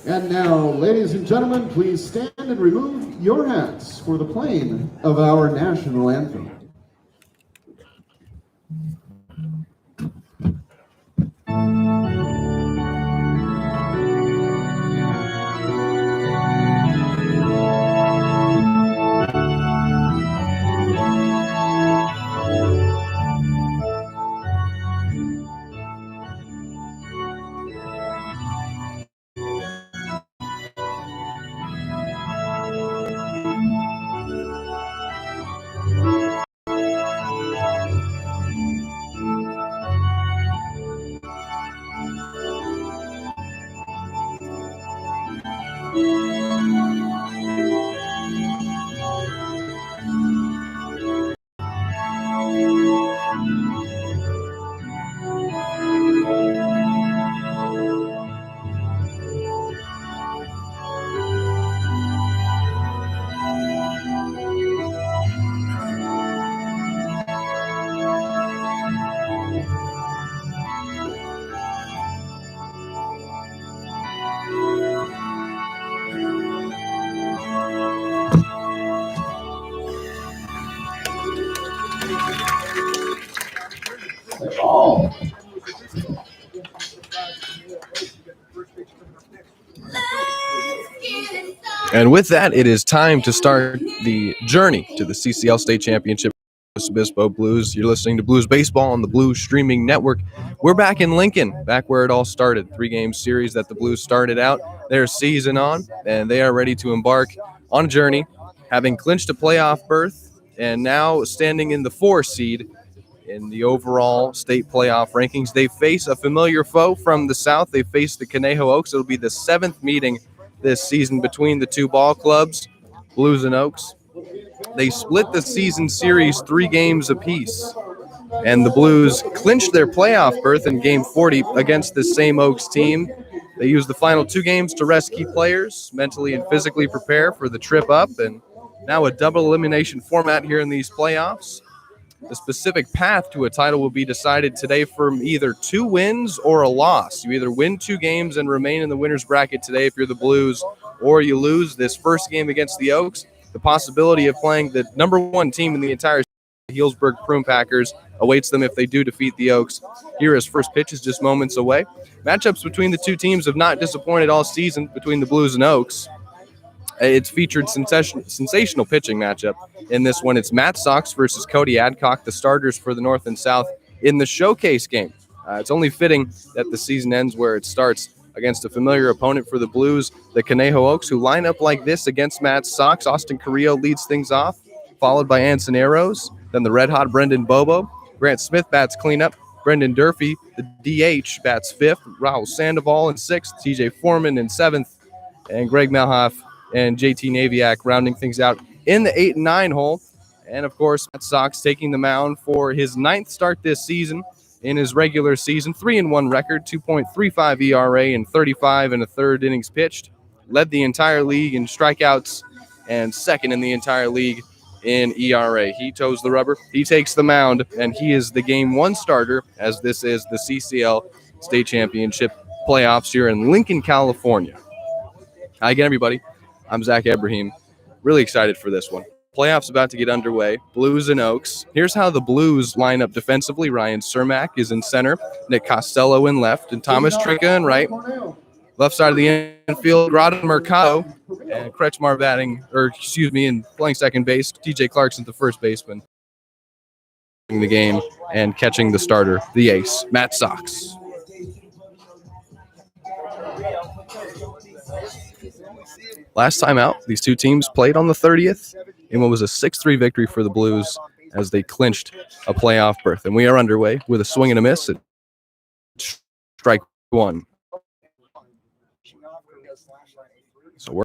And now, ladies and gentlemen, please stand and remove your hats for the playing of our national anthem. And with that, it is time to start the journey to the CCL State Championship. Obispo Blues. You're listening to Blues Baseball on the Blues Streaming Network. We're back in Lincoln, back where it all started. 3-game series that the Blues started out their season on, and they are ready to embark on a journey, having clinched a playoff berth and now standing in the 4 seed in the overall state playoff rankings. They face a familiar foe from the south. They face the Conejo Oaks. It'll be the 7th meeting this season between the two ball clubs, Blues and Oaks. They split the season series 3 games apiece, and the Blues clinched their playoff berth in Game 40 against the same Oaks team. They used the final 2 games to rest key players, mentally and physically prepare for the trip up, and now a double elimination format here in these playoffs. The specific path to a title will be decided today from either 2 wins or a loss. You either win 2 games and remain in the winner's bracket today if you're the Blues, or you lose this first game against the Oaks. The possibility of playing the number 1 team in the entire Healdsburg Prune Packers awaits them if they do defeat the Oaks. Here is first pitch is just moments away. Matchups between the 2 teams have not disappointed all season between the Blues and Oaks. It's featured sensational pitching matchup. In this one, it's Matt Sox versus Cody Adcock, the starters for the North and South in the showcase game. It's only fitting that the season ends where it starts, against a familiar opponent for the Blues, the Conejo Oaks, who line up like this against Matt Sox. Austin Carrillo leads things off, followed by Anson Arrows, then the red-hot Brendan Bobo. Grant Smith bats cleanup. Brendan Durfee, the DH, bats 5th. Raul Sandoval in 6th. TJ Foreman in 7th. And Greg Malhoff and JT Naviak rounding things out in the 8 and 9 hole. And, of course, Matt Sox taking the mound for his 9th start this season. In his regular season, 3-1 record, 2.35 ERA, and 35 1/3 innings pitched. Led the entire league in strikeouts and 2nd in the entire league in ERA. He toes the rubber. He takes the mound, and he is the Game 1 starter, as this is the CCL State Championship playoffs here in Lincoln, California. Hi again, everybody. I'm Zach Ebrahim. Really excited for this one. Playoffs about to get underway. Blues and Oaks. Here's how the Blues line up defensively. Ryan Cermak is in center. Nick Costello in left. And Thomas Trinka in right. Left side of the infield, Rada Mercado. And Kretschmar and playing second base. TJ Clarkson, the first baseman. The game and catching the starter, the ace, Matt Sox. Last time out, these 2 teams played on the 30th in what was a 6-3 victory for the Blues as they clinched a playoff berth. And we are underway with a swing and a miss at strike 1. So we're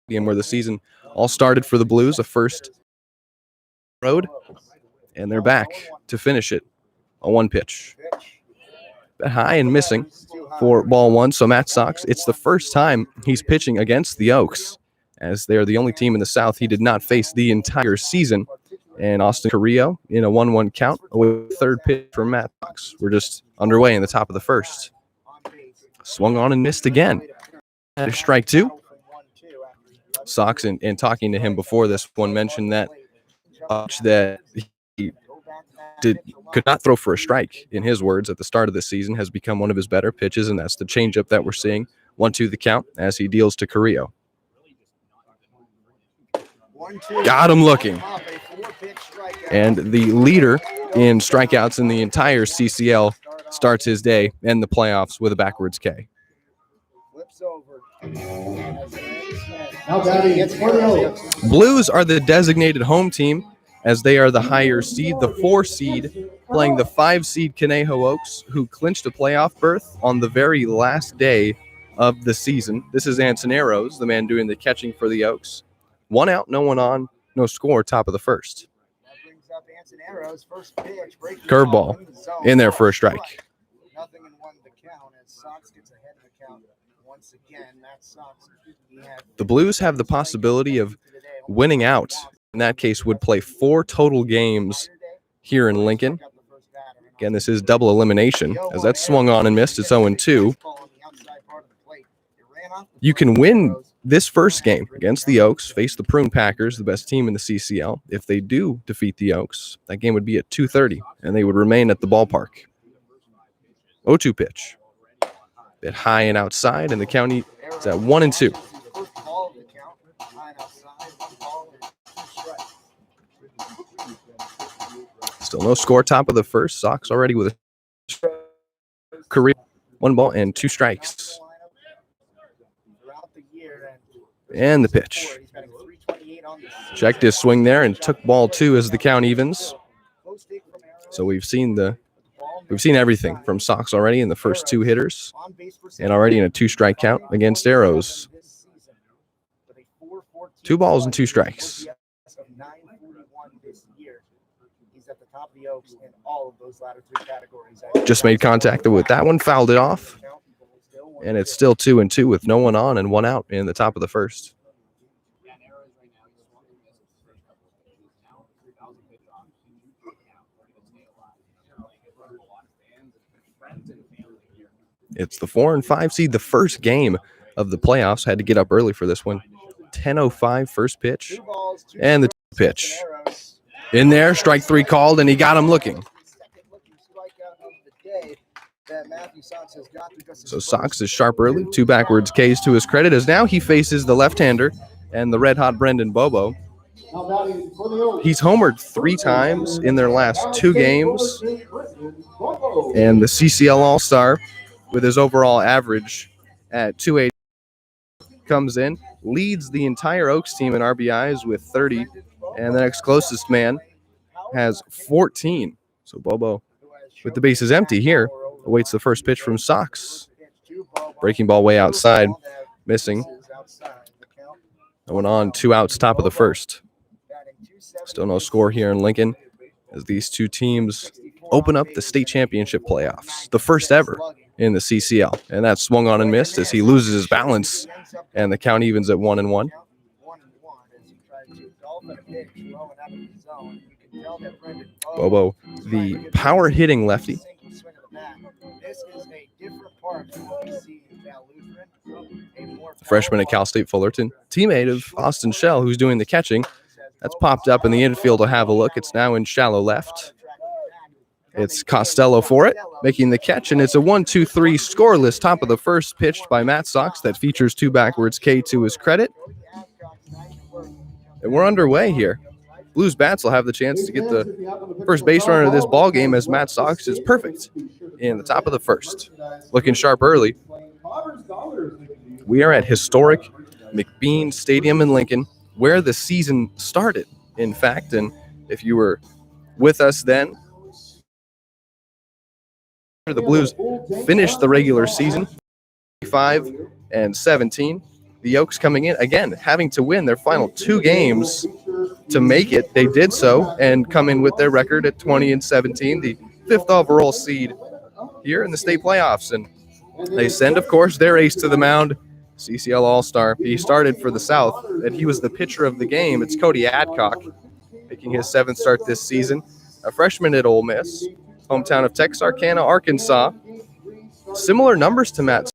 where the season all started for the Blues, a first road, and they're back to finish it. A 1 pitch. High and missing for ball 1. So Matt Sox, it's the first time he's pitching against the Oaks, as they're the only team in the South he did not face the entire season. And Austin Carrillo in a 1-1 count with 3rd pitch for Matt Sox. We're just underway in the top of the first. Swung on and missed again. Strike two. Sox, and talking to him before this one, mentioned that he could not throw for a strike, in his words, at the start of the season, has become one of his better pitches, and that's the changeup that we're seeing. 1-2 the count as he deals to Carrillo. Got him looking. And the leader in strikeouts in the entire CCL starts his day and the playoffs with a backwards K. Blues are the designated home team, as they are the higher seed, the 4 seed, playing the 5 seed Conejo Oaks, who clinched a playoff berth on the very last day of the season. This is Antoneros, the man doing the catching for the Oaks. 1 out, no one on, no score, top of the first. Curveball in there for a strike. Nothing in one the count as Sox gets ahead of the count once again. That's Sox. The Blues have the possibility of winning out. In that case, would play 4 total games here in Lincoln. Again, this is double elimination, as that's swung on and missed. It's 0-2. You can win this first game against the Oaks, face the Prune Packers, the best team in the CCL. If they do defeat the Oaks, that game would be at 2:30, and they would remain at the ballpark. 0-2 pitch. Bit high and outside, and the county is at 1-2. Still no score, top of the first. Sox already with a career 1 ball and 2 strikes. And the pitch. Checked his swing there and took ball 2 as the count evens. So we've seen everything from Sox already in the first 2 hitters, and already in a 2-strike count against Arrows. 2 balls and 2 strikes. Just made contact with that one, fouled it off, and it's still 2-2 with no one on and 1 out in the top of the first. It's the 4 and 5 seed, the first game of the playoffs. Had to get up early for this one. 10:05 first pitch, and the pitch in there. Strike 3 called, and he got him looking. So Sox is sharp early. 2 backwards Ks to his credit, as now he faces the left-hander and the red-hot Brendan Bobo. He's homered 3 times in their last 2 games, and the CCL All-Star, with his overall average at 280, comes in, leads the entire Oaks team in RBIs with 30, and the next closest man has 14. So Bobo, with the bases empty here, awaits the first pitch from Sox. Breaking ball way outside, missing. Going on, 2 outs, top of the first. Still no score here in Lincoln, as these 2 teams open up the state championship playoffs, the first ever in the CCL. And that swung on and missed as he loses his balance, and the count evens at 1-1. Bobo, the power hitting lefty. Freshman at Cal State Fullerton, teammate of Austin Shell, who's doing the catching. That's popped up in the infield to have a look. It's now in shallow left. It's Costello for it, making the catch, and it's a 1-2-3 scoreless top of the first, pitched by Matt Sox, that features 2 backwards K to his credit. And we're underway here. Blues bats will have the chance to get the first base runner of this ball game, as Matt Sox is perfect in the top of the first. Looking sharp early. We are at historic McBean Stadium in Lincoln, where the season started, in fact. And if you were with us then, the Blues finished the regular season 5-17. The Oaks coming in, again, having to win their final 2 games to make it. They did so and come in with their record at 20-17, the 5th overall seed here in the state playoffs. And they send, of course, their ace to the mound, CCL All-Star. He started for the South, and he was the pitcher of the game. It's Cody Adcock, making his 7th start this season. A freshman at Ole Miss, hometown of Texarkana, Arkansas. Similar numbers to Matt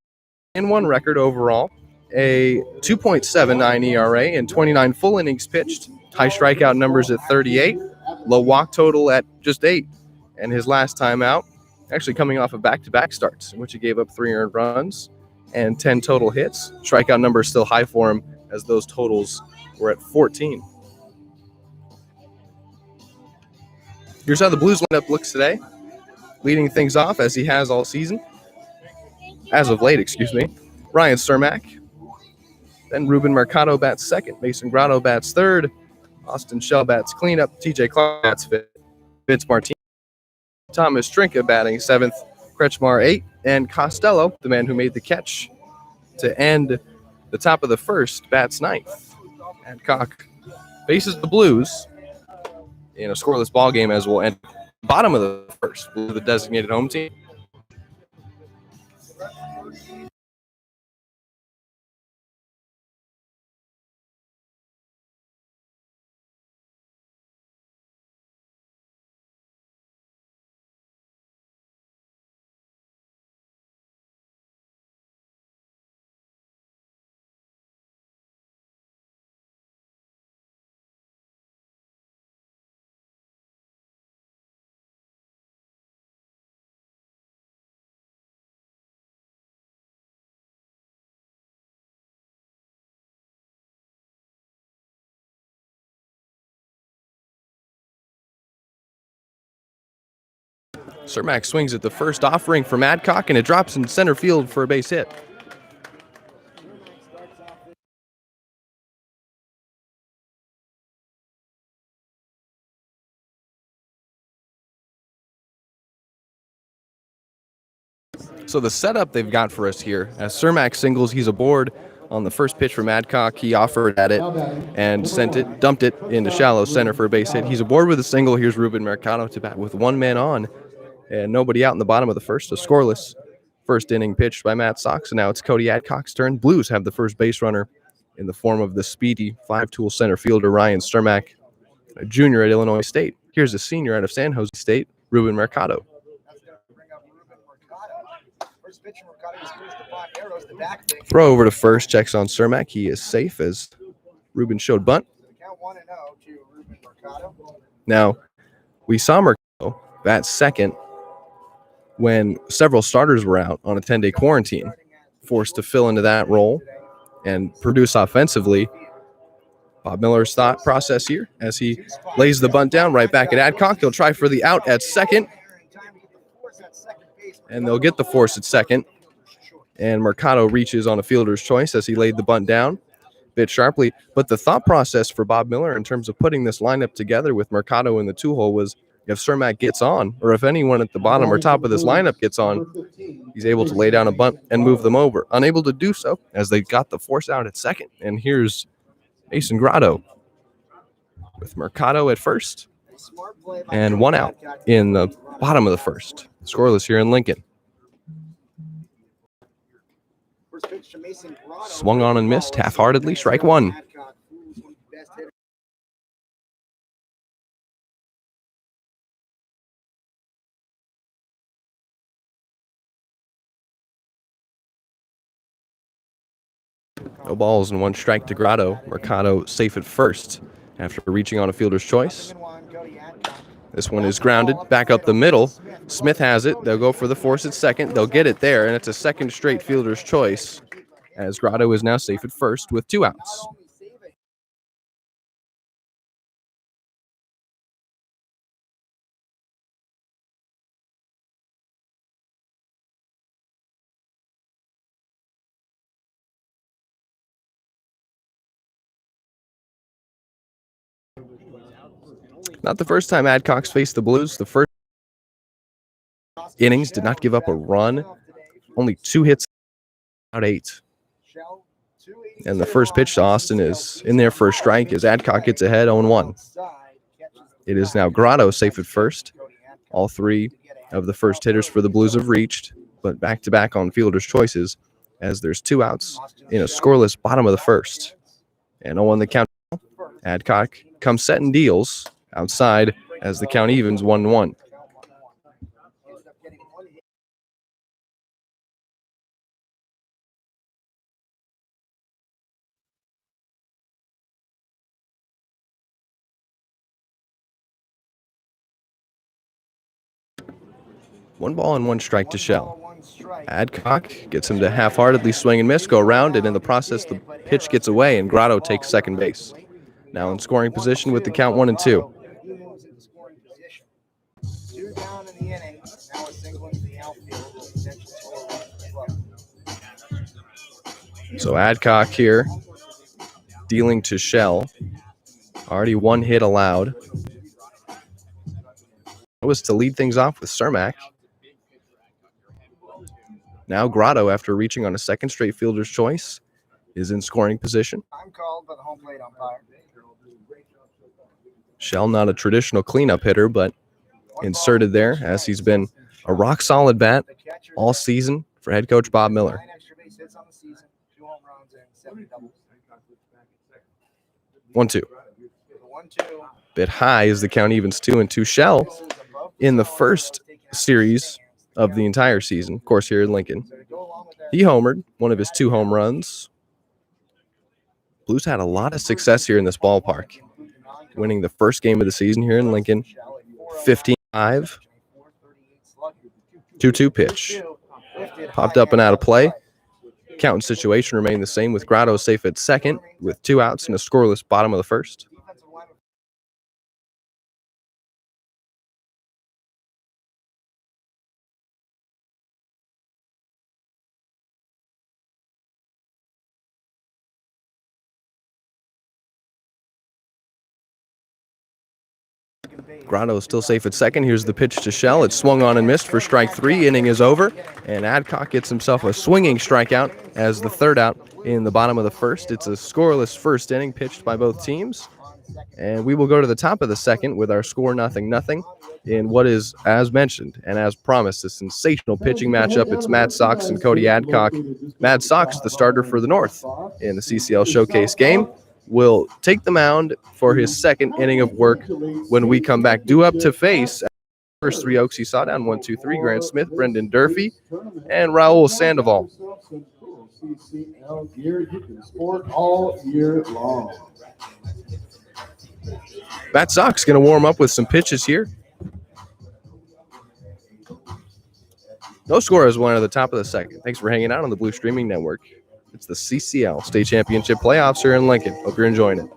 1 record overall, a 2.79 ERA, and 29 full innings pitched. High strikeout numbers at 38, low walk total at just 8. And his last time out, actually coming off of back-to-back starts, in which he gave up 3 earned runs and 10 total hits. Strikeout number is still high for him, as those totals were at 14. Here's how the Blues lineup looks today. Leading things off, as he has all season, as of late, Ryan Cermak. Then Ruben Mercado bats second. Mason Grotto bats third. Austin Shell bats cleanup. TJ Clark bats fifth. Vince Martinez. Thomas Trinka batting seventh. Kretschmar 8. And Costello, the man who made the catch to end the top of the first, bats ninth. Adcock faces the Blues in a scoreless ball game, as will end bottom of the first. Blue, the designated home team. Cermak swings at the first offering from Adcock, and it drops in center field for a base hit. So the setup they've got for us here, as Cermak singles, he's aboard on the first pitch from Adcock. He offered at it and dumped it into shallow center for a base hit. He's aboard with a single. Here's Ruben Mercado to bat with 1 man on and nobody out in the bottom of the first. A scoreless first inning pitched by Matt Sox, and now it's Cody Adcock's turn. Blues have the first base runner in the form of the speedy 5-tool center fielder Ryan Cermak, a junior at Illinois State. Here's a senior out of San Jose State, Ruben Mercado. Throw over to first, checks on Cermak. He is safe as Ruben showed bunt. Now, we saw Mercado bat second when several starters were out on a 10-day quarantine, forced to fill into that role and produce offensively. Bob Miller's thought process here as he lays the bunt down right back at Adcock. He'll try for the out at second, and they'll get the force at second. And Mercado reaches on a fielder's choice as he laid the bunt down a bit sharply. But the thought process for Bob Miller in terms of putting this lineup together with Mercado in the 2-hole was, if Cermak gets on, or if anyone at the bottom or top of this lineup gets on, he's able to lay down a bunt and move them over. Unable to do so as they got the force out at second. And here's Mason Grotto with Mercado at first and 1 out in the bottom of the first. Scoreless here in Lincoln. Swung on and missed half-heartedly. Strike 1. No balls and 1 strike to Grotto. Mercado safe at first after reaching on a fielder's choice. This one is grounded back up the middle. Smith has it. They'll go for the force at second. They'll get it there, and it's a second straight fielder's choice as Grotto is now safe at first with 2 outs. Not the first time Adcock's faced the Blues. The first innings did not give up a run. Only 2 hits out 8. And the first pitch to Austin is in there for a strike as Adcock gets ahead 0-1. It is now Grotto safe at first. All 3 of the first hitters for the Blues have reached, but back-to-back on fielder's choices as there's 2 outs in a scoreless bottom of the first. And 0-1 the count. Adcock comes set and deals outside as the count evens 1-1. 1 ball and 1 strike to Shell. Adcock gets him to half-heartedly swing and miss, go around, and in the process, the pitch gets away, and Grotto takes second base. Now in scoring position with the count 1-2. He moves into scoring position. 2 down in the inning. Now a single into the outfield with potential to a run as well. So Adcock here dealing to Shell. Already 1 hit allowed. That was to lead things off with Cermak. Now Grotto, after reaching on a second straight fielder's choice, is in scoring position. I'm called by the home plate umpire. Shell, not a traditional cleanup hitter, but inserted there as he's been a rock-solid bat all season for head coach Bob Miller. 9 extra base hits on the season, 2 home runs, and 70 doubles. 1-2. The 1-2. Bit high as the count evens 2-2. Shell in the first series of the entire season, of course here in Lincoln, he homered, one of his 2 home runs. Blues had a lot of success here in this ballpark, winning the first game of the season here in Lincoln, 15-5. 2-2 pitch. Popped up and out of play. Count and situation remained the same with Grotto safe at second with 2 outs and a scoreless bottom of the first. Grotto is still safe at second. Here's the pitch to Shell. It's swung on and missed for strike 3. Inning is over, and Adcock gets himself a swinging strikeout as the 3rd out in the bottom of the first. It's a scoreless first inning pitched by both teams, and we will go to the top of the second with our score 0-0 in what is, as mentioned and as promised, a sensational pitching matchup. It's Matt Sox and Cody Adcock. Matt Sox, the starter for the North in the CCL Showcase game, will take the mound for his second inning of work when we come back. Due up to face first 3 Oaks he saw down 1-2-3. Grant Smith, Brendan Durfee, and Raul Sandoval. CCL gear you can sport all year long. Matt Sox going to warm up with some pitches here. No score is 1 at the top of the second. Thanks for hanging out on the Blue Streaming Network. It's the CCL State Championship playoffs here in Lincoln. Hope you're enjoying it.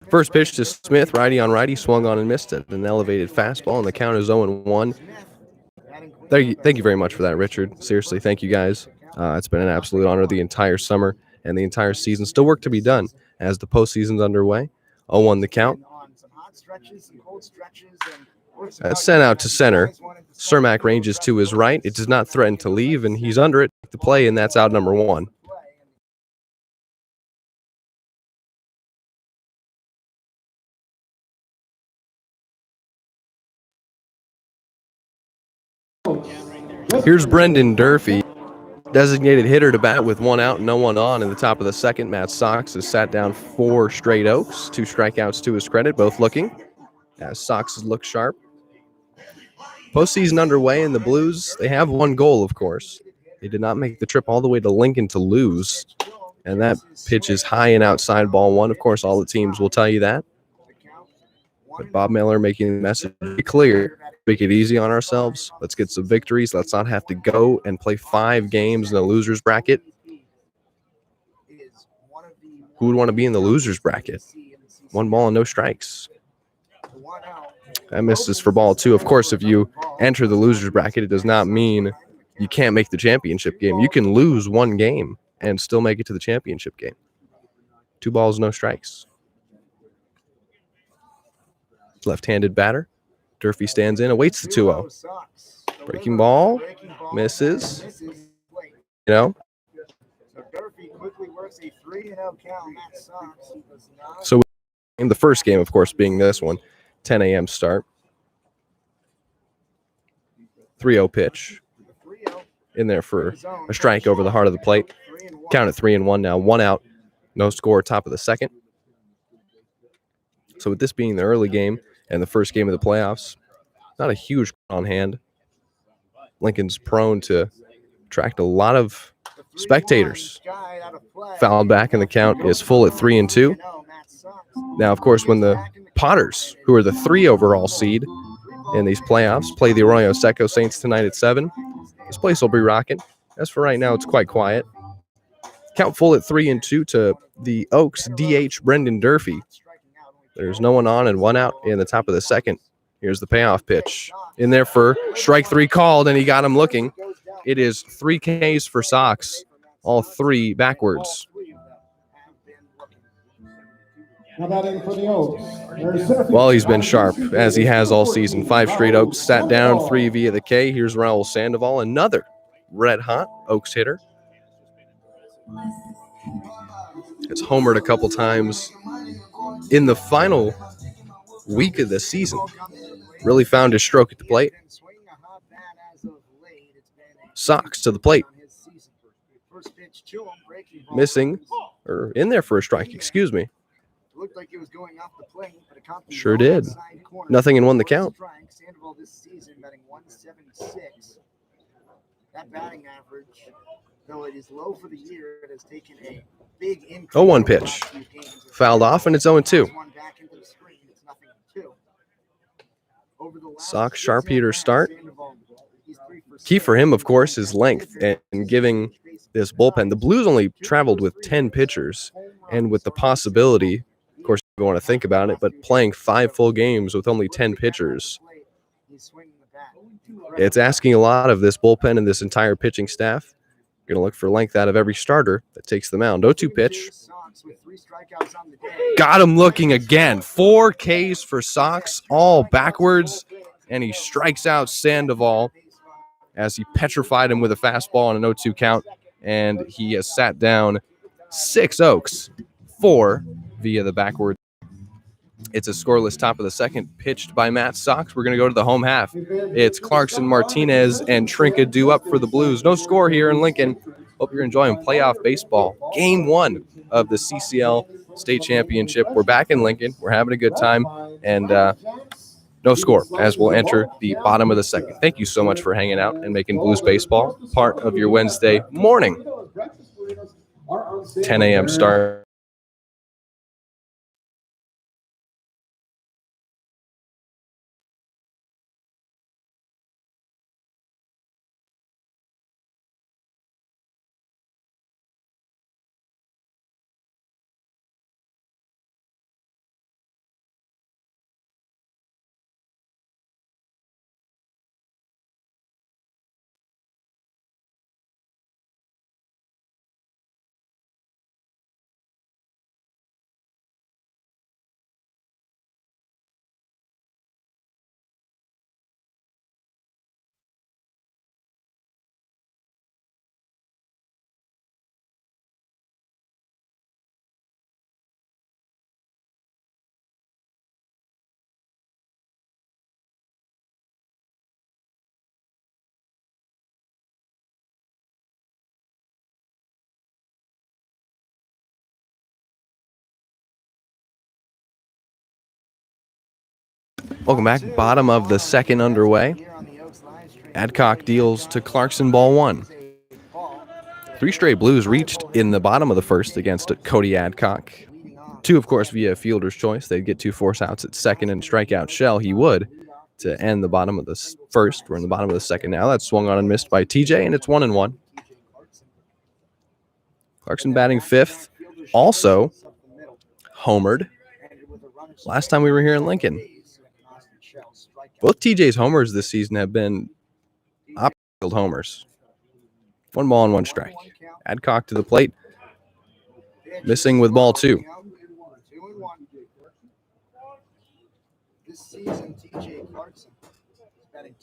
First pitch to Smith, righty on righty, swung on and missed it. An elevated fastball, and the count is 0-1. Thank you very much for that, Richard. Seriously, thank you guys. It's been an absolute honor the entire summer and the entire season. Still work to be done as the postseason's underway. 0-1 the count. That's sent out to center. Cermak ranges to his right. It does not threaten to leave, and he's under it to play, and that's out number 1. Here's Brendan Durfee, designated hitter to bat with 1 out and no one on in the top of the second. Matt Sox has sat down 4 straight Oaks, 2 strikeouts to his credit, both looking as Sox's look sharp. Postseason underway, and the Blues, they have one goal, of course. They did not make the trip all the way to Lincoln to lose, and that pitch is high and outside ball 1. Of course, all the teams will tell you that. But Bob Miller making the message clear. Make it easy on ourselves. Let's get some victories. Let's not have to go and play 5 games in the loser's bracket. Who would want to be in the loser's bracket? 1 ball and no strikes. That misses for ball 2. Of course, if you enter the loser's bracket, it does not mean you can't make the championship game. You can lose 1 game and still make it to the championship game. 2 balls, no strikes. Left-handed batter. Durfee stands in, awaits the 2-0. Breaking ball, misses. So in the first game, of course, being this one, 10 a.m. start. 3-0 pitch. In there for a strike over the heart of the plate. Count at 3-1 now. 1 out. No score, top of the second. So with this being the early game and the first game of the playoffs, not a huge on hand. Lincoln's prone to attract a lot of spectators. Fouled back, and the count is full at 3-2. Now, of course, when the Potters, who are the 3 overall seed in these playoffs, play the Arroyo Seco Saints tonight at 7, this place will be rocking. As for right now, it's quite quiet. Count full at 3-2 to the Oaks DH Brendan Durfee. There's no one on and 1 out in the top of the second. Here's the payoff pitch. In there for strike 3 called, and he got him looking. It is 3 Ks for Sox, all 3 backwards. Well, he's been sharp, as he has all season. 5 straight Oaks sat down, 3 via the K. Here's Raul Sandoval, another red-hot Oaks hitter. It's homered a couple times in the final week of the season. Really found his stroke at the plate. Sox to the plate. Missing, or in there for a strike, excuse me. Sure did. Nothing and 1 the count. That batting average, though it is low for the year, it has taken a big increase. 0-1 pitch. Fouled off, and it's 0-2. Sox sharp heater start. Key for him, of course, is length and giving this bullpen. The Blues only traveled with 10 pitchers, and with the possibility, of course, you want to think about it, but playing 5 full games with only 10 pitchers, it's asking a lot of this bullpen and this entire pitching staff. You're going to look for length out of every starter that takes the mound. 0-2 pitch. Got him looking again. 4 Ks for Sox, all backwards, and he strikes out Sandoval as he petrified him with a fastball on an 0-2 count, and he has sat down 6 Oaks, 4 via the backward. It's a scoreless top of the second, pitched by Matt Sox. We're going to go to the home half. It's Clarkson, Martinez, and Trincadu up for the Blues. No score here in Lincoln. Hope you're enjoying playoff baseball. Game 1 of the CCL State Championship. We're back in Lincoln. We're having a good time, and no score as we'll enter the bottom of the second. Thank you so much for hanging out and making Blues baseball part of your Wednesday morning. 10 a.m. start. Welcome back. Bottom of the second underway. Adcock deals to Clarkson, ball 1. 3 straight Blues reached in the bottom of the first against Cody Adcock. Two, of course, via fielder's choice. They'd get 2 force outs at second and strike out Shell. He would to end the bottom of the first. We're in the bottom of the second now. That's swung on and missed by TJ, and it's 1-1. Clarkson batting fifth. Also homered last time we were here in Lincoln. Both TJ's homers this season have been opposite field homers. 1 ball and 1 strike. Adcock to the plate. Missing with ball 2. This season, TJ Clarkson is batting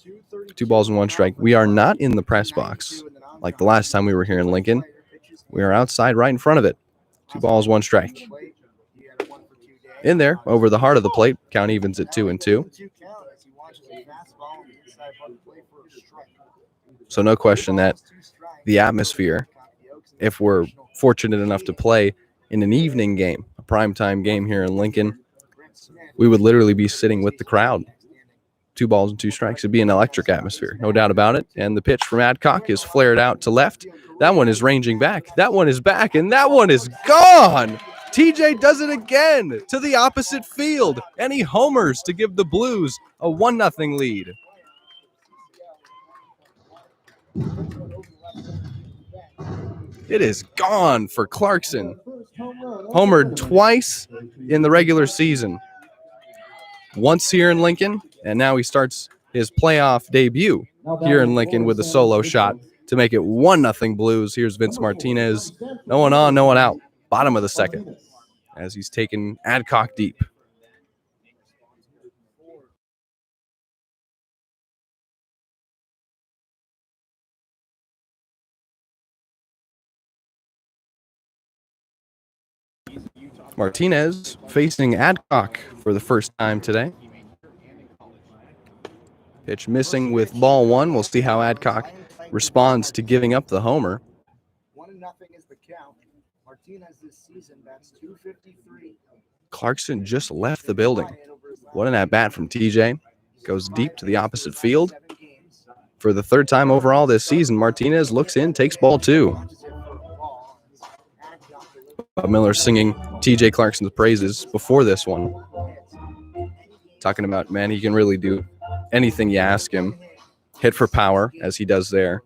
2 balls and 1 strike. We are not in the press box like the last time we were here in Lincoln. We are outside right in front of it. 2 balls, 1 strike. In there, over the heart of the plate, count evens at 2-2. So no question that the atmosphere, if we're fortunate enough to play in an evening game, a primetime game here in Lincoln, we would literally be sitting with the crowd. 2 balls and 2 strikes. It'd be an electric atmosphere, no doubt about it. And the pitch from Adcock is flared out to left. That one is ranging back. That one is back, and that one is gone. TJ does it again to the opposite field, and he homers to give the Blues a 1-0 lead. It is gone for Clarkson. Homered twice in the regular season. Once here in Lincoln, and now he starts his playoff debut here in Lincoln with a solo shot to make it 1-0 Blues. Here's Vince Martinez. No one on, no one out. Bottom of the second as he's taken Adcock deep. Martinez facing Adcock for the first time today. Pitch missing with ball 1. We'll see how Adcock responds to giving up the homer. 1-0 is the count. Martinez this season bats .253. Clarkson just left the building. What an at-bat from TJ. Goes deep to the opposite field. For the 3rd time overall this season, Martinez looks in, takes ball 2. Miller singing TJ Clarkson's praises before this one. Talking about, man, he can really do anything you ask him. Hit for power, as he does there.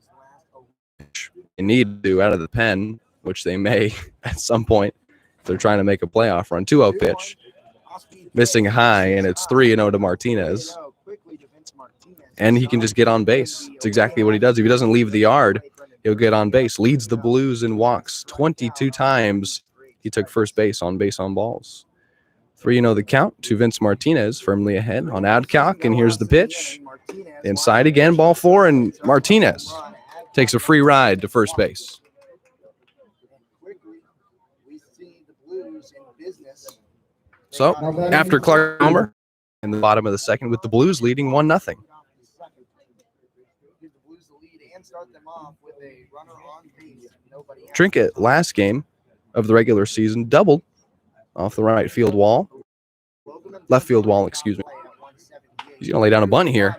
They need to do out of the pen, which they may at some point if they're trying to make a playoff run. 2-0 pitch. Missing high, and it's 3-0 to Martinez. And he can just get on base. It's exactly what he does. If he doesn't leave the yard, he'll get on base. Leads the Blues in walks 22 times. He took first base on balls. 3-0 the count to Vince Martinez, firmly ahead on Adcock, and here's the pitch. Inside again, ball 4, and Martinez takes a free ride to first base. So, after Clark homer, in the bottom of the second, with the Blues leading 1-0. Trinket last game of the regular season doubled off the left field wall, excuse me. He's going to lay down a bunt here.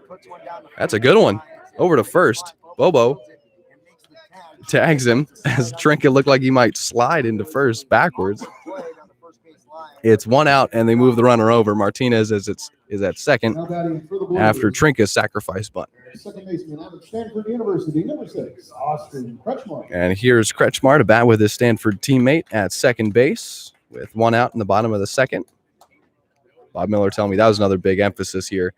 That's a good one. Over to first. Bobo tags him as Trinket looked like he might slide into first backwards. It's 1 out, and they move the runner over. Martinez is at second after Trinket's sacrifice bunt. Second baseman out of Stanford University, number 6, Austin Kretschmar. And here's Kretschmar to bat with his Stanford teammate at second base with 1 out in the bottom of the second. Bob Miller telling me that was another big emphasis here.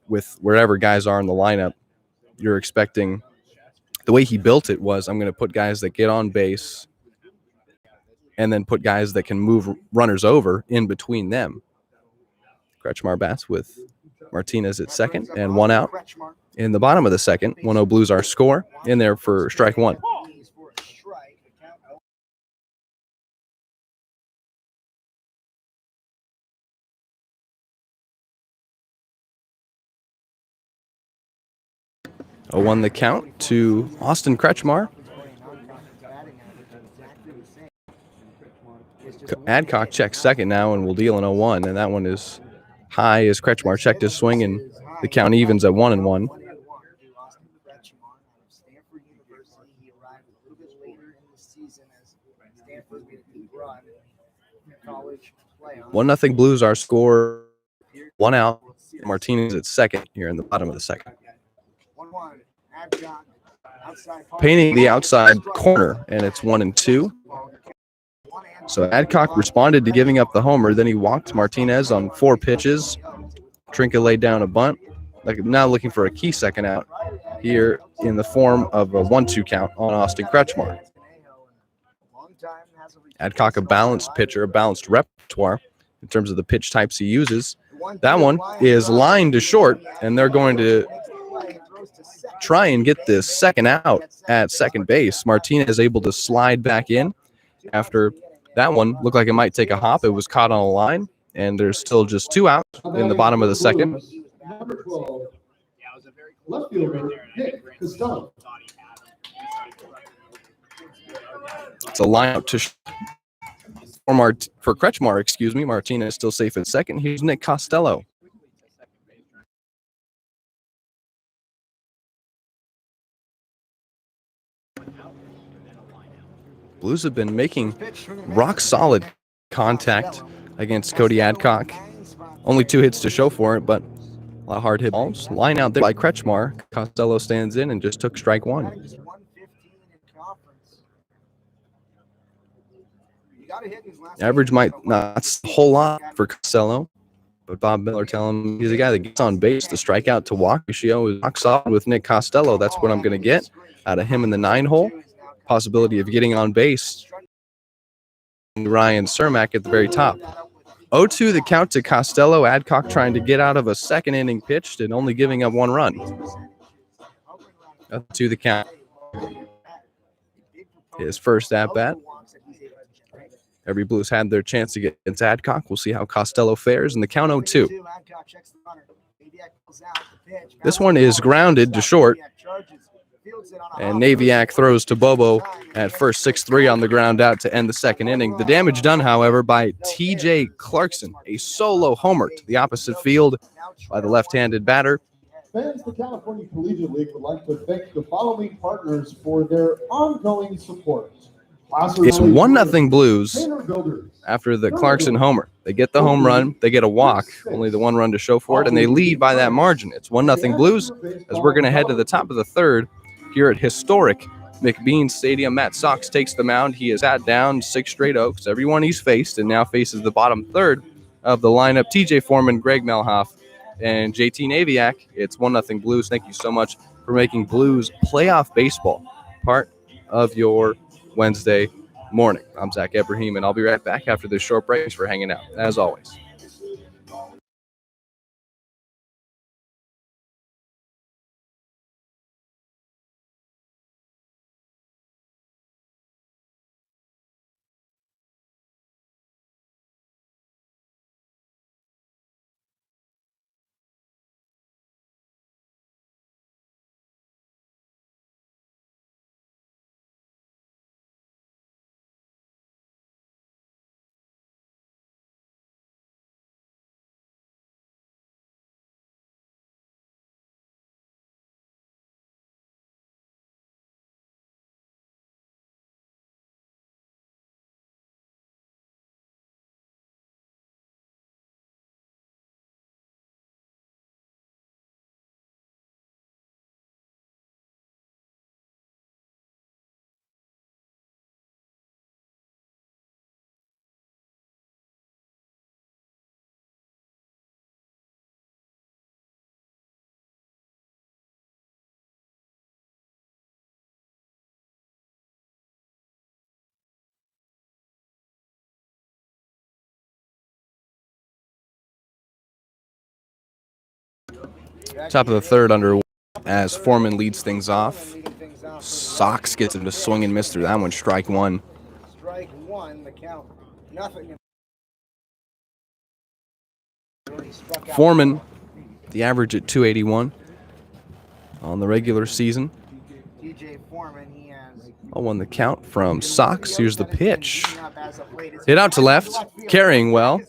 With wherever guys are in the lineup, you're expecting the way he built it was I'm going to put guys that get on base and then put guys that can move runners over in between them. Kretschmar bats with Martinez at second and 1 out in the bottom of the second. 1-0 Blues our score in there for strike 1. A 1 the count to Austin Kretschmar. Adcock checks second now and will deal an 0-1, and that one is high as Kretschmar checked his swing, and the count evens at 1-1. College 1-0 Blues, our score. 1 out. Martinez at second here in the bottom of the second. Painting the outside corner, and it's 1-2. So Adcock responded to giving up the homer. Then he walked Martinez on 4 pitches. Trinket laid down a bunt. Now looking for a key second out here in the form of a 1-2 count on Austin Kretschmar. Adcock, a balanced pitcher, a balanced repertoire in terms of the pitch types he uses. That one is lined to short, and they're going to try and get this second out at second base. Martinez is able to slide back in after that one looked like it might take a hop. It was caught on a line, and there's still just 2 out in the bottom of the second. Number 12, left fielder Nick Costello. It's a line out to for Kretschmar, Martinez still safe at second. Here's Nick Costello. Blues have been making rock solid contact against Cody Adcock. Only 2 hits to show for it, but a lot of hard hit balls. Line out there by Kretschmar. Costello stands in and just took strike 1. Average might not a whole lot for Costello, but Bob Miller telling him he's a guy that gets on base. The strikeout to walk ratio is rock solid with Nick Costello. That's what I'm going to get out of him in the 9-hole. Possibility of getting on base. Ryan Cermak at the very top. 0-2 the count to Costello. Adcock trying to get out of a second inning pitched and only giving up 1 run. 0-2 the count. His first at-bat. Every Blues had their chance to get against Adcock. We'll see how Costello fares in the count 0-2. This one is grounded to short. And Naviak throws to Bobo at first, 6-3 on the ground out to end the second inning. The damage done, however, by T.J. Clarkson, a solo homer to the opposite field by the left-handed batter. Fans, the California Collegiate League would like to thank the following partners for their ongoing support. It's 1-0 Blues after the Clarkson homer. They get the home run, they get a walk, only the 1 run to show for it, and they lead by that margin. It's 1-0 Blues as we're going to head to the top of the third here at historic McBean Stadium. Matt Sox takes the mound. He has sat down 6 straight Oaks, everyone he's faced, and now faces the bottom third of the lineup. TJ Foreman, Greg Melhoff, and JT Naviak. It's 1-0 Blues. Thank you so much for making Blues playoff baseball part of your Wednesday morning. I'm Zach Ibrahim, and I'll be right back after this short break. Thanks for hanging out, as always. Top of the third under as Foreman leads things off. Sox gets him to swing and miss through that one. Strike 1. Strike 1, the count. Nothing. Foreman, the average at 281 on the regular season. TJ Foreman, he has 0-1 the count from Sox. Here's the pitch. Hit out to left, carrying well.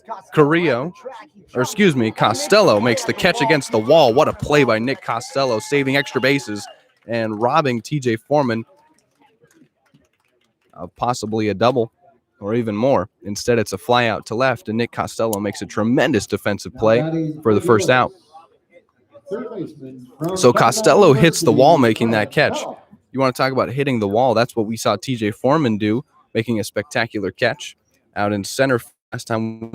Costello makes the catch against the wall. What a play by Nick Costello, saving extra bases and robbing TJ Foreman of possibly a double. or even more. Instead, it's a fly out to left, and Nick Costello makes a tremendous defensive play for the first out. So Costello hits the wall making that catch. You want to talk about hitting the wall? That's what we saw TJ Foreman do, making a spectacular catch out in center. Last time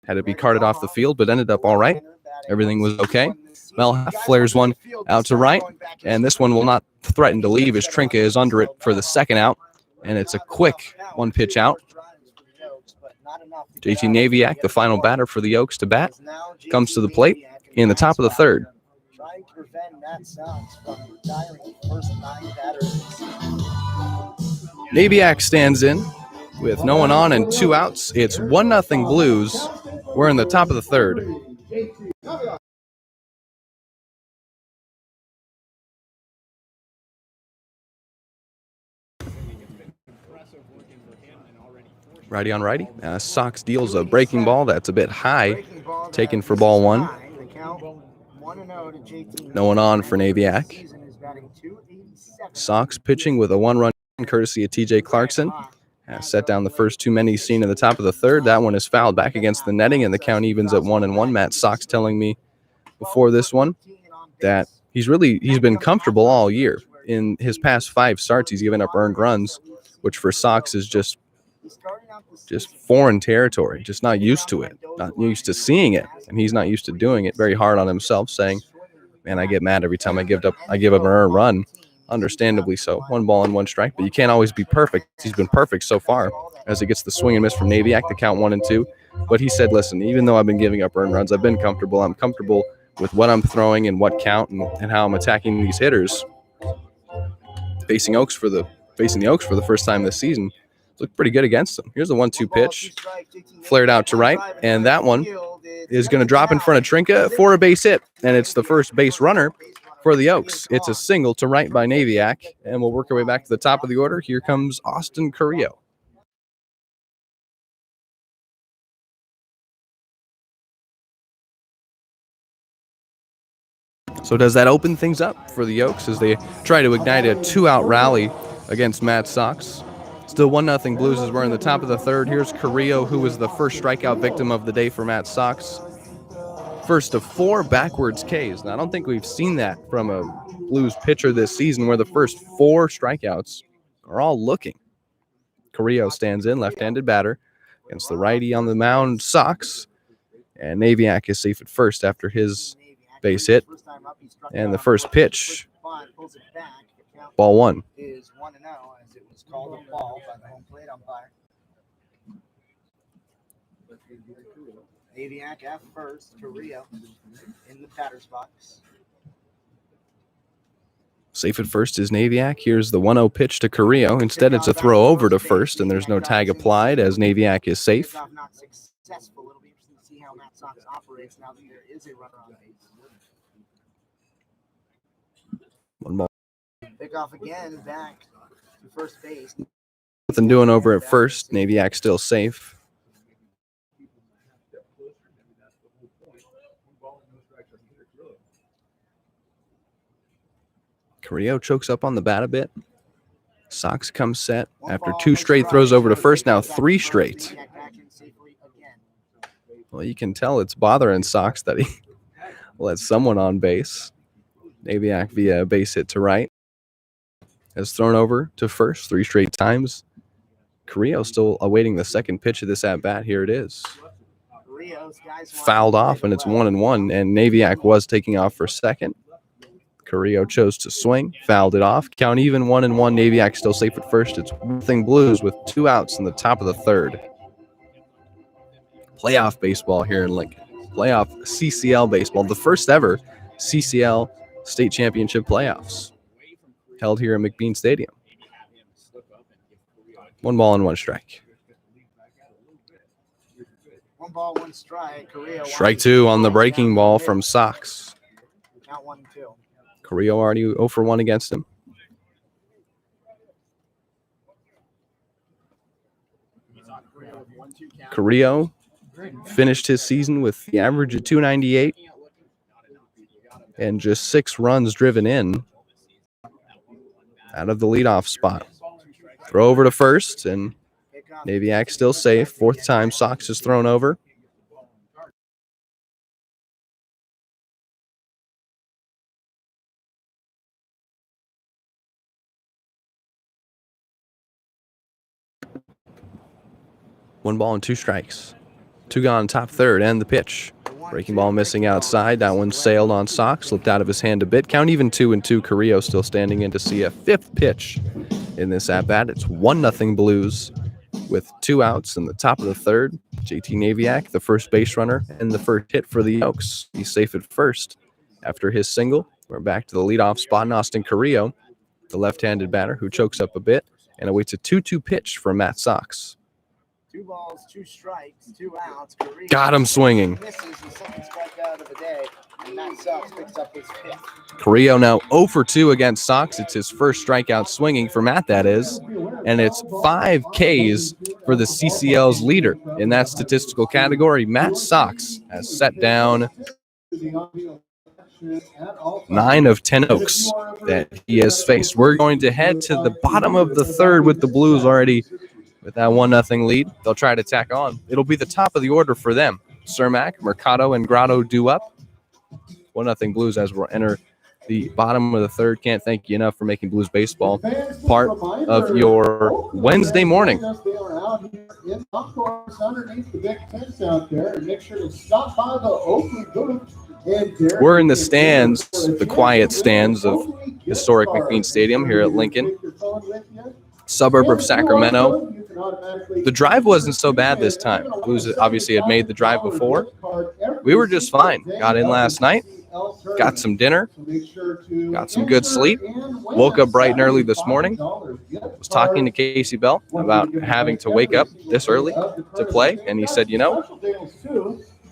had to be carted off the field, but ended up all right. Everything was okay. Mel flares one out to right, and this one will not threaten to leave as Trinka is under it for the second out, and it's a quick one pitch out. JT Naviak, the final batter for the Oaks to bat, comes to the plate in the top of the third. Trying to prevent Matt Sounds from retiring the first 9 batters. Naviak stands in with no one on and 2 outs. It's 1-0 Blues. We're in the top of the third. Righty on righty. Sox deals a breaking ball that's a bit high, taken for ball 1. No one on for Naviak. Sox pitching with a 1-run courtesy of TJ Clarkson. Set down the first too many seen in the top of the third. That one is fouled back against the netting, and the count evens at 1-1. Matt Sox telling me before this one that he's been comfortable all year. In his past 5 starts, he's given up earned runs, which for Sox is just foreign territory, just not used to it, not used to seeing it, and he's not used to doing it. Very hard on himself, saying, man, I get mad every time I give up an earned run. Understandably so. 1 ball and 1 strike, but you can't always be perfect. He's been perfect so far as he gets the swing and miss from Naviak, the count 1-2. But he said, listen, even though I've been giving up earned runs, I've been comfortable. I'm comfortable with what I'm throwing and what count and how I'm attacking these hitters. Facing the Oaks for the first time this season. Looked pretty good against them. Here's the 1-2 pitch. Flared out to right, and that one is going to drop in front of Trinka for a base hit, and it's the first base runner for the Oaks. It's a single to right by Naviak, and we'll work our way back to the top of the order. Here comes Austin Carrillo. So does that open things up for the Oaks as they try to ignite a 2-out rally against Matt Sox? Still 1-0 Blues as we're in the top of the third. Here's Carrillo, who was the first strikeout victim of the day for Matt Sox. First of 4 backwards Ks. Now, I don't think we've seen that from a Blues pitcher this season, where the first 4 strikeouts are all looking. Carrillo stands in, left-handed batter against the righty on the mound, Sox. And Naviak is safe at first after his base hit. And the first pitch, ball 1. Is 1-0 as it was called a ball by the home plate umpire. Naviak at first, Carrillo in the batter's box. Safe at first is Naviak. Here's the 1-0 pitch to Carrillo. Instead, it's a throw over to first, and there's no tag applied as Naviak is safe. Not successful. It'll be interesting to see how Matt Sox operates now that there is a runner on base. 1 ball. Pick off again, back to first base. Nothing doing over at first. Naviak still safe. Carrillo chokes up on the bat a bit. Sox come set after 2 straight throws over to first, now 3 straight. Well, you can tell it's bothering Sox that he let someone on base. Naviak via a base hit to right has thrown over to first 3 straight times. Carrillo still awaiting the second pitch of this at-bat. Here it is. Fouled off, and it's 1-1, and Naviak was taking off for second. Carrillo chose to swing, fouled it off. Count even 1-1. Naviak still safe at first. It's 1-0 Blues with 2 outs in the top of the third. Playoff baseball here in Lincoln. Playoff CCL baseball. The first ever CCL state championship playoffs held here at McBean Stadium. 1 ball and 1 strike. 1 ball, 1 strike. Carrillo. Strike 2 on the breaking ball from Sox. Count 1-2. Carrillo already 0 for 1 against him. Carrillo finished his season with the average of 298 and just 6 runs driven in out of the leadoff spot. Throw over to first, and Naviak still safe. Fourth time Sox is thrown over. One ball and two strikes. Two gone, top third, and the pitch. Breaking ball missing outside. That one sailed on Sox, slipped out of his hand a bit. Count even 2-2. Carrillo still standing in to see a fifth pitch in this at-bat. It's 1-0 Blues with 2 outs in the top of the third. JT Naviak, the first base runner, and the first hit for the Oaks. He's safe at first after his single. We're back to the leadoff spot in Austin Carrillo, the left-handed batter who chokes up a bit and awaits a 2-2 pitch from Matt Sox. 2 balls, 2 strikes, 2 outs. Carrillo Got him swinging. misses the second strikeout of the day, and Matt Sox picks up his 5th. Carrillo now 0 for 2 against Sox. It's his first strikeout swinging for Matt, that is. And it's 5 Ks for the CCL's leader in that statistical category. Matt Sox has set down 9 of 10 Oaks that he has faced. We're going to head to the bottom of the third with the Blues already with that 1-0 lead. They'll try to tack on. It'll be the top of the order for them. Cermak, Mercado, and Grotto due up. 1-0 Blues as we'll enter the bottom of the third. Can't thank you enough for making Blues baseball part of your Wednesday morning. We're in the stands, the quiet stands of historic McQueen Stadium here at Lincoln, suburb of Sacramento. The drive wasn't so bad this time. Blues obviously had made the drive before. We were just fine. Got in last night, got some dinner, got some good sleep, woke up bright and early this morning, was talking to Casey Bell about having to wake up this early to play, and he said, you know,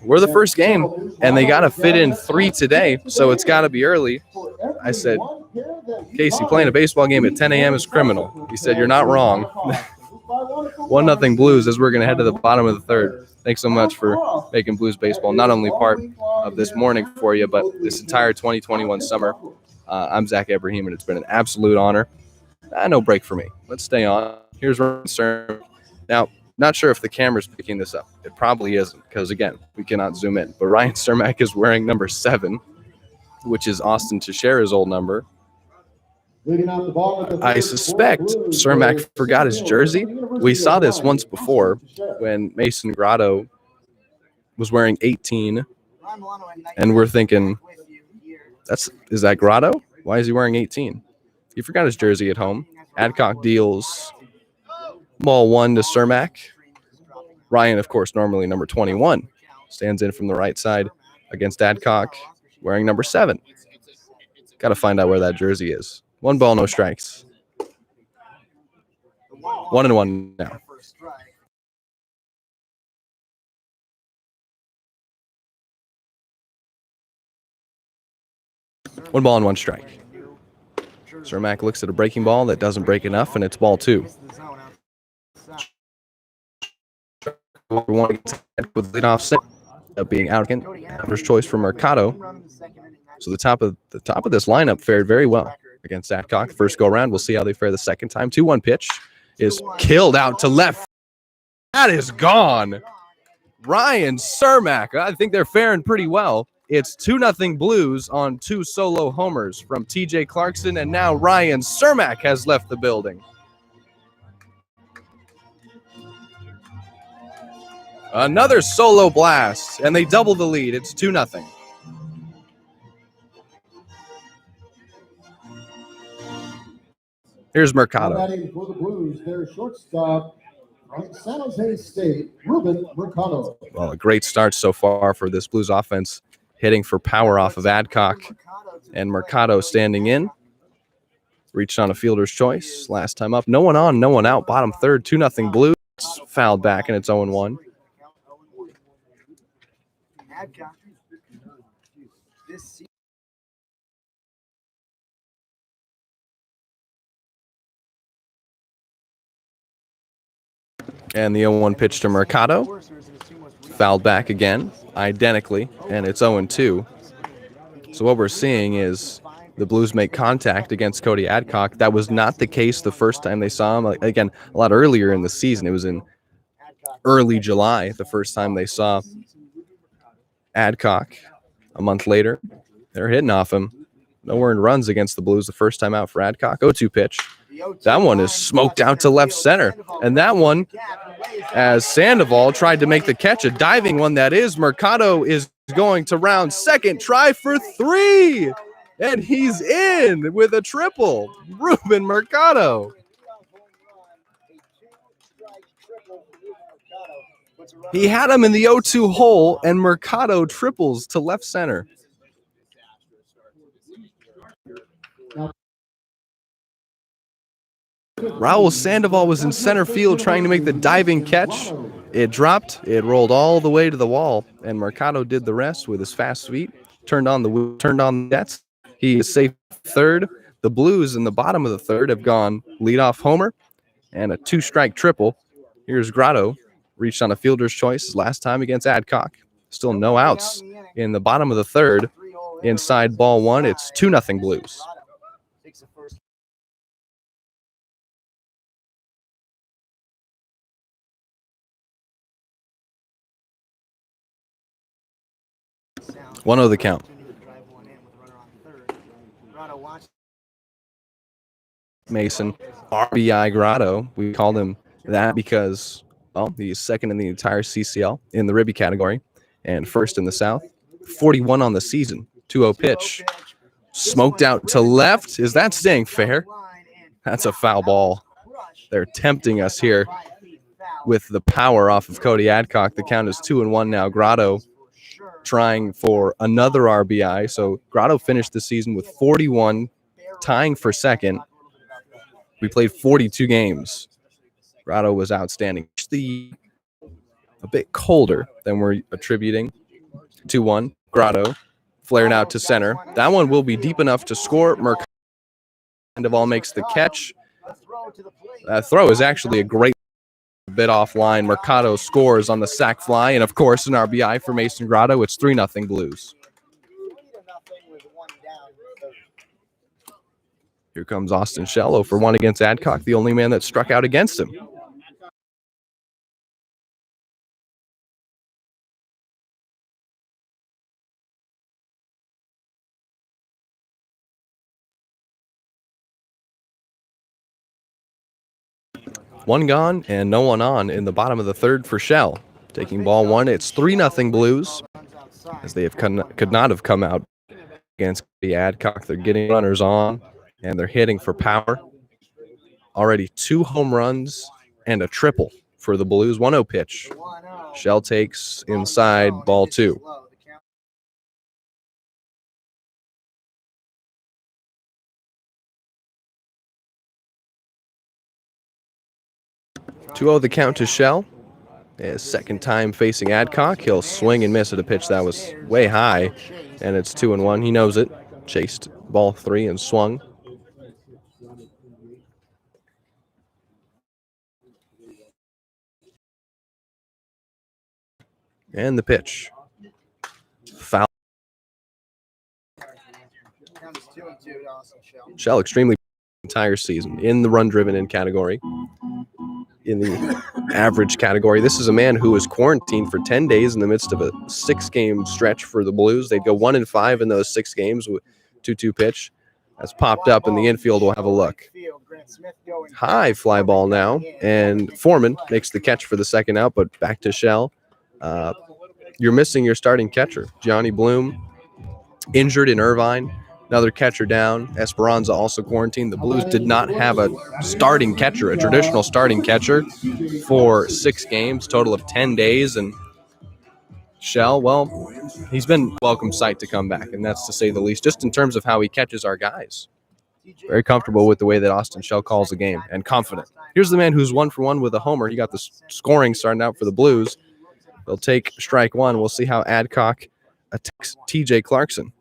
we're the first game, and they got to fit in 3 today, so it's got to be early. I said, Casey, playing a baseball game at 10 a.m. is criminal. He said, you're not wrong. 1-0 Blues as we're going to head to the bottom of the third. Thanks so much for making Blues baseball not only part of this morning for you, but this entire 2021 summer. I'm Zach Ebrahim, and it's been an absolute honor. No break for me. Let's stay on. Here's Ryan Cermak. Now, not sure if the camera's picking this up. It probably isn't because, again, we cannot zoom in. But Ryan Cermak is wearing number 7, which is Austin Teixeira's old number. I suspect Cermak forgot his jersey. We saw this once before when Mason Grotto was wearing 18, and we're thinking, is that Grotto? Why is he wearing 18? He forgot his jersey at home. Adcock deals ball 1 to Cermak. Ryan, of course, normally number 21, stands in from the right side against Adcock, wearing number 7. Got to find out where that jersey is. 1 ball, no strikes. 1-1 now. One ball and 1 strike. Cermak looks at a breaking ball that doesn't break enough, and it's ball 2. One with leadoff set up being out again. First choice for Mercado. So the top of this lineup fared very well against Adcock. First go around, we'll see how they fare the second time. 2-1 pitch is killed out to left. That is gone. Ryan Cermak. I think they're faring pretty well. It's 2-0 Blues on 2 solo homers from TJ Clarkson, and now Ryan Cermak has left the building. Another solo blast, and they double the lead. It's 2-0. Here's Mercado. For the Blues, their shortstop from San Jose State, Ruben Mercado. Well, a great start so far for this Blues offense, hitting for power off of Adcock, and Mercado standing in. Reached on a fielder's choice last time up. No one on, no one out. Bottom third, 2-0 Blues. Fouled back, and it's 0-1. And the 0-1 pitch to Mercado. Fouled back again, identically, and it's 0-2. So what we're seeing is the Blues make contact against Cody Adcock. That was not the case the first time they saw him. Again, a lot earlier in the season. It was in early July the first time they saw Adcock. A month later, they're hitting off him. No earned runs against the Blues the first time out for Adcock. 0-2 pitch. That one is smoked out to left center. And that one, as Sandoval tried to make the catch, a diving one that is, Mercado is going to round second, try for 3. And he's in with a triple. Ruben Mercado. He had him in the 0-2 hole, and Mercado triples to left center. Raul Sandoval was in center field trying to make the diving catch. It dropped, it rolled all the way to the wall, and Mercado did the rest with his fast feet. Turned on the Jets. He is safe third. The Blues in the bottom of the third have gone leadoff homer and a 2-strike triple. Here's Grotto. Reached on a fielder's choice last time against Adcock. Still no outs in the bottom of the third. Inside ball 1, it's 2-0 Blues. One of the count. Mason, RBI Grotto. We called him that because, well, he's second in the entire CCL in the Ribby category and first in the South. 41 on the season. 2-0 pitch. Smoked out to left. Is that staying fair? That's a foul ball. They're tempting us here with the power off of Cody Adcock. The count is 2-1 now. Grotto trying for another RBI. So Grotto finished the season with 41, tying for second. We played 42 games. Grotto was outstanding. A bit colder than we're attributing. 2-1. Grotto flared out to center. That one will be deep enough to score. Mercado Sandoval makes the catch. That throw is actually a great bit offline. Mercado scores on the sac fly, and of course an RBI for Mason Grotto. It's 3-0 Blues. Here comes Austin Shell for 1 against Adcock, the only man that struck out against him. One gone and no one on in the bottom of the third for Shell. Taking ball 1, it's 3-0 Blues, as they could not have come out against the Adcock. They're getting runners on, and they're hitting for power. Already 2 home runs and a triple for the Blues. 1-0 pitch. Shell takes inside ball 2. The count to Shell. His second time facing Adcock. He'll swing and miss at a pitch that was way high, and it's 2-1. He knows it. Chased ball 3 and swung. And the pitch. Foul. Shell extremely entire season in the run driven in category. In the average category. This is a man who was quarantined for 10 days in the midst of a 6-game stretch for the Blues. They'd go 1-5 in those 6 games with 2-2 pitch. That's popped up in the infield. We'll have a look. High fly ball now, and Foreman makes the catch for the second out, but back to Shell. You're missing your starting catcher. Johnny Bloom injured in Irvine. Another catcher down. Esperanza also quarantined. The Blues did not have a starting catcher, a traditional starting catcher, for 6 games, total of 10 days. And Shell, well, he's been a welcome sight to come back, and that's to say the least, just in terms of how he catches our guys. Very comfortable with the way that Austin Shell calls the game, and confident. Here's the man who's 1 for 1 with a homer. He got the scoring starting out for the Blues. They'll take strike 1. We'll see how Adcock attacks TJ Clarkson.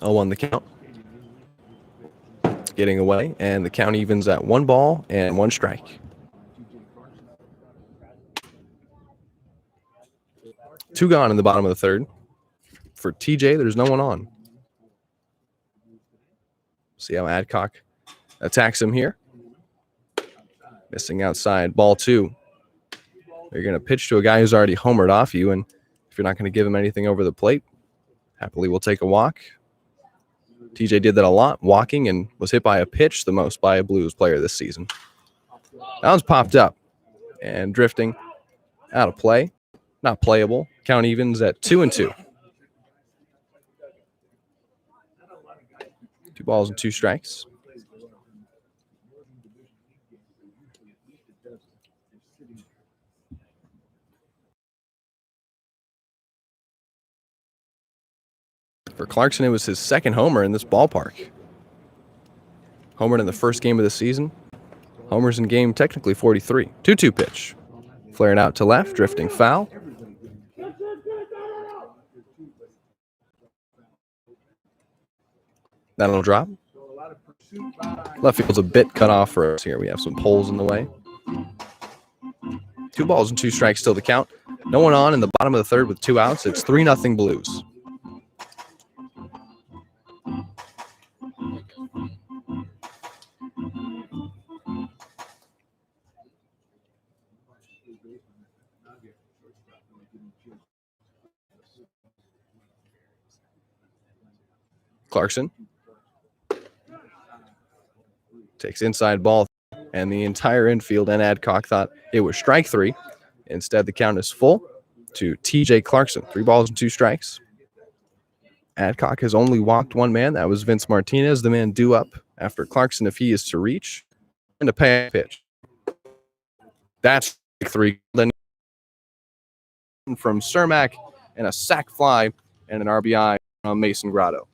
0-1 the count. Getting away, and the count evens at 1 ball and 1 strike. Two gone in the bottom of the third. For TJ, there's no one on. See how Adcock attacks him here. Missing outside. Ball two. You're going to pitch to a guy who's already homered off you, and if you're not going to give him anything over the plate, happily we'll take a walk. TJ did that a lot, walking, and was hit by a pitch the most by a Blues player this season. That one's popped up and drifting out of play. Not playable. Count evens at 2-2. 2 balls and 2 strikes. For Clarkson, it was his second homer in this ballpark. Homered in the first game of the season. Homers in game technically 43. 2-2 pitch. Flaring out to left, drifting foul. That'll drop. Left field's a bit cut off for us here. We have some poles in the way. 2 balls and 2 strikes still to count. No one on in the bottom of the third with 2 outs. It's 3-0 Blues. Clarkson takes inside ball, and the entire infield and Adcock thought it was strike 3. Instead, the count is full to TJ Clarkson. 3 balls and 2 strikes. Adcock has only walked one man. That was Vince Martinez, the man due up after Clarkson, if he is to reach, and a pay pitch. That's strike 3. Then from Cermak, and a sac fly and an RBI on Mason Grotto.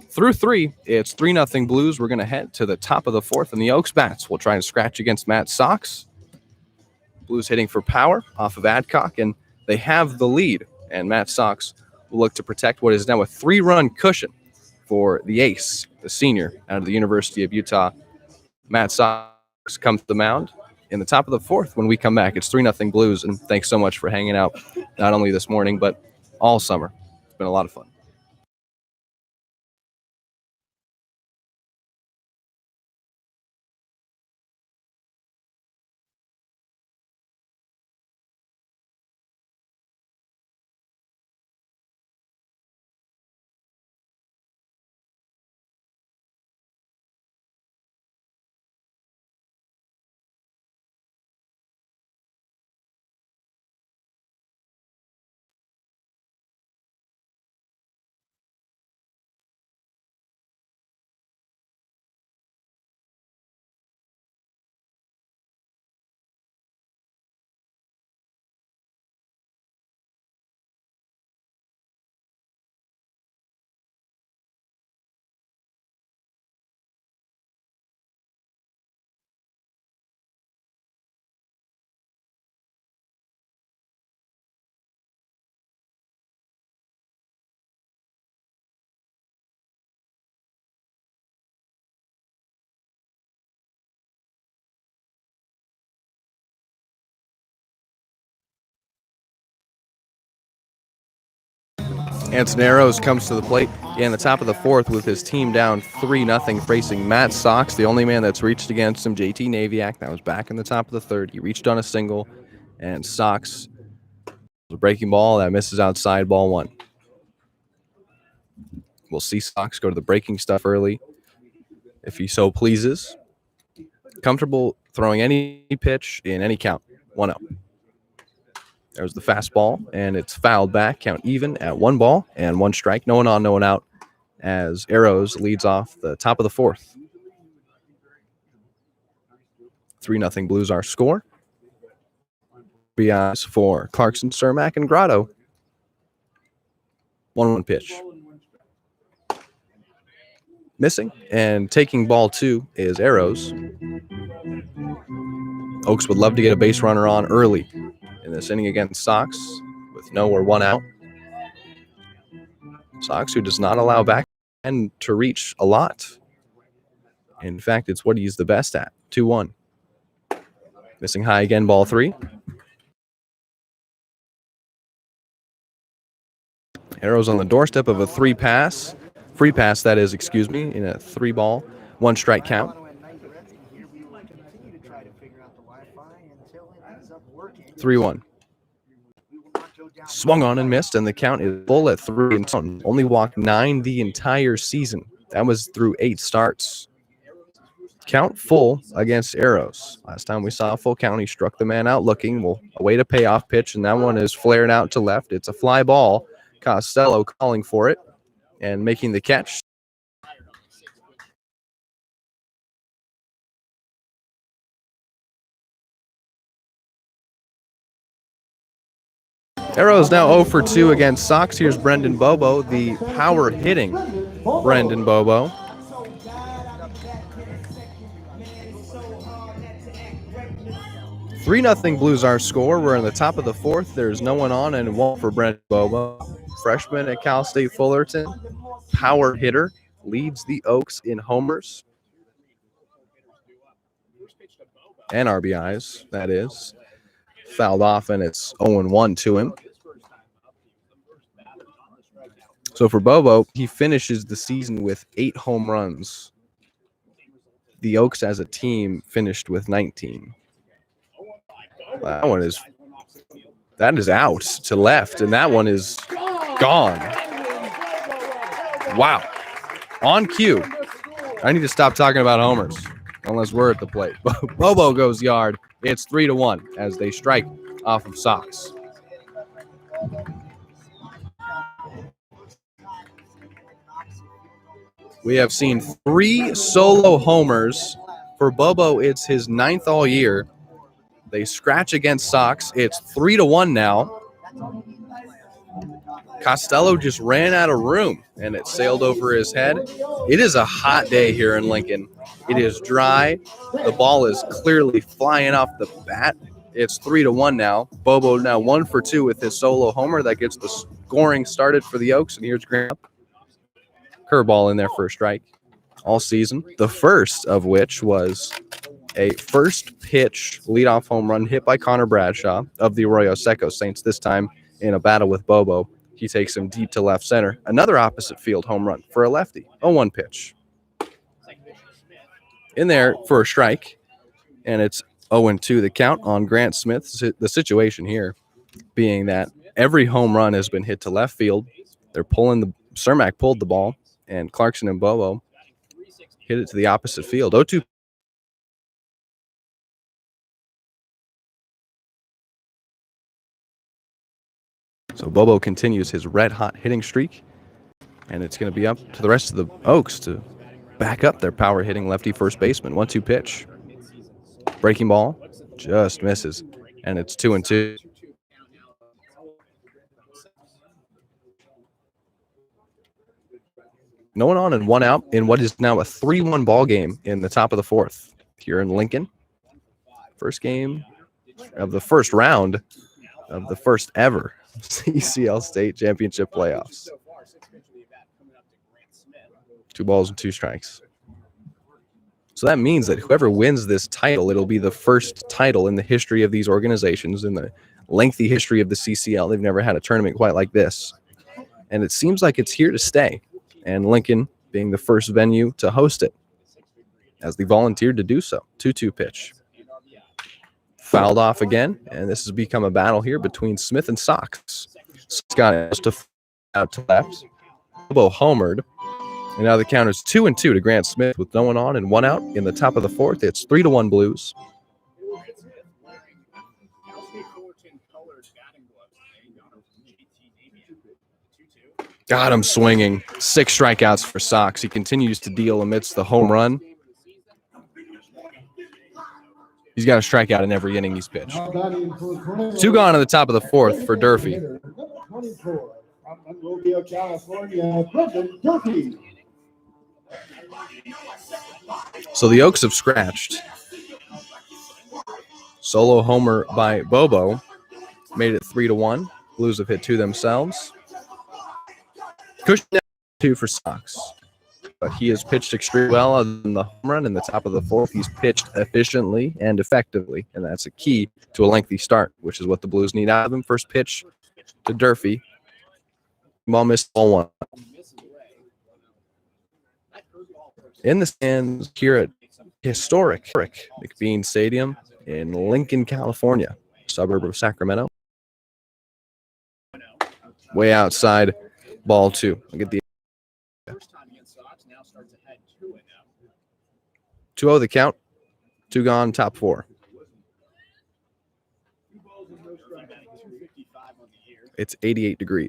Through 3, it's 3-0 Blues. We're going to head to the top of the 4th, and the Oaks bats will try and scratch against Matt Sox. Blues hitting for power off of Adcock, and they have the lead. And Matt Sox will look to protect what is now a 3-run cushion for the ace, the senior out of the University of Utah. Matt Sox comes to the mound in the top of the 4th. When we come back, it's 3-0 Blues, and thanks so much for hanging out, not only this morning, but all summer. It's been a lot of fun. Anson Arrows comes to the plate in the top of the 4th with his team down 3-0, facing Matt Sox, the only man that's reached against him, JT Naviak. That was back in the top of the 3rd. He reached on a single, and Sox, a breaking ball that misses outside, ball 1. We'll see Sox go to the breaking stuff early, if he so pleases. Comfortable throwing any pitch in any count. 1-0. There's the fastball, and it's fouled back. Count even at 1 ball and 1 strike. No one on, no one out, as Arrows leads off the top of the 4th. 3-0 Blues our score. RBIs for Clarkson, Cermak, and Grotto. 1-1 pitch. Missing, and taking ball 2 is Arrows. Oaks would love to get a base runner on early in this inning against Sox with no or 1 out. Sox, who does not allow back and to reach a lot. In fact, it's what he's the best at. 2-1. Missing high again, ball 3. Arrows on the doorstep of a free pass, that is, excuse me, in a 3-ball, 1 strike count. 3-1. Swung on and missed, and the count is full at 3. And only walked 9 the entire season. That was through 8 starts. Count full against Arrows. Last time we saw a full count, he struck the man out looking. Well, away to payoff pitch, and that one is flared out to left. It's a fly ball. Costello calling for it and making the catch. Arrows now 0 for 2 against Sox. Here's Brendan Bobo, the power hitting Brendan Bobo. 3-0 Blues our score. We're in the top of the 4th. There's no one on and 1 for Brendan Bobo. Freshman at Cal State Fullerton. Power hitter. Leads the Oaks in homers and RBIs, that is. Fouled off, and it's 0-1 to him. So for Bobo, he finishes the season with 8 home runs. The Oaks as a team finished with 19. That is out to left, and that one is gone. Wow. On cue. I need to stop talking about homers unless we're at the plate. Bobo goes yard. It's 3-1 as they strike off of Sox. We have seen 3 solo homers. For Bobo, it's his 9th all year. They scratch against Sox. It's 3-1 now. Costello just ran out of room, and it sailed over his head. It is a hot day here in Lincoln. It is dry. The ball is clearly flying off the bat. It's 3-1 now. Bobo now 1 for 2 with his solo homer. That gets the scoring started for the Oaks, and here's Grant. Curveball in there for a strike all season. The first of which was a first pitch leadoff home run hit by Connor Bradshaw of the Arroyo Seco Saints, this time in a battle with Bobo. He takes him deep to left center. Another opposite field home run for a lefty. 0-1 pitch. In there for a strike, and it's 0-2 the count on Grant Smith. The situation here being that every home run has been hit to left field. Cermak pulled the ball, and Clarkson and Bobo hit it to the opposite field. 0-2. So Bobo continues his red-hot hitting streak, and it's going to be up to the rest of the Oaks to back up their power-hitting lefty first baseman. 1-2 pitch. Breaking ball just misses, and it's 2-2. No one on and 1 out in what is now a 3-1 ball game in the top of the 4th here in Lincoln. First game of the first round of the first ever CCL State Championship playoffs. 2 balls and 2 strikes. So that means that whoever wins this title, it'll be the first title in the history of these organizations, in the lengthy history of the CCL. They've never had a tournament quite like this. And it seems like it's here to stay. And Lincoln being the first venue to host it, as they volunteered to do so. 2-2 pitch. Fouled off again, and this has become a battle here between Smith and Sox. Scott out to left. Bobo homered. And now the count is 2-2 to Grant Smith with no one on and 1 out in the top of the 4th. It's 3-1 Blues. Got him swinging. 6 strikeouts for Sox. He continues to deal amidst the home run. He's got a strikeout in every inning he's pitched. 2 gone in the top of the 4th for Durfee. So the Oaks have scratched. Solo homer by Bobo made it 3-1. Blues have hit 2 themselves. Cushion 2 for Sox. but he has pitched extremely well other than the home run in the top of the fourth. He's pitched efficiently and effectively, and that's a key to a lengthy start, which is what the Blues need out of him. First pitch to Durfee. Ball missed, ball one. In the stands here at historic McBean Stadium in Lincoln, California, suburb of Sacramento. Way outside, ball two. I'll get the 2-0 the count. 2 gone, top 4. It's 88 degrees.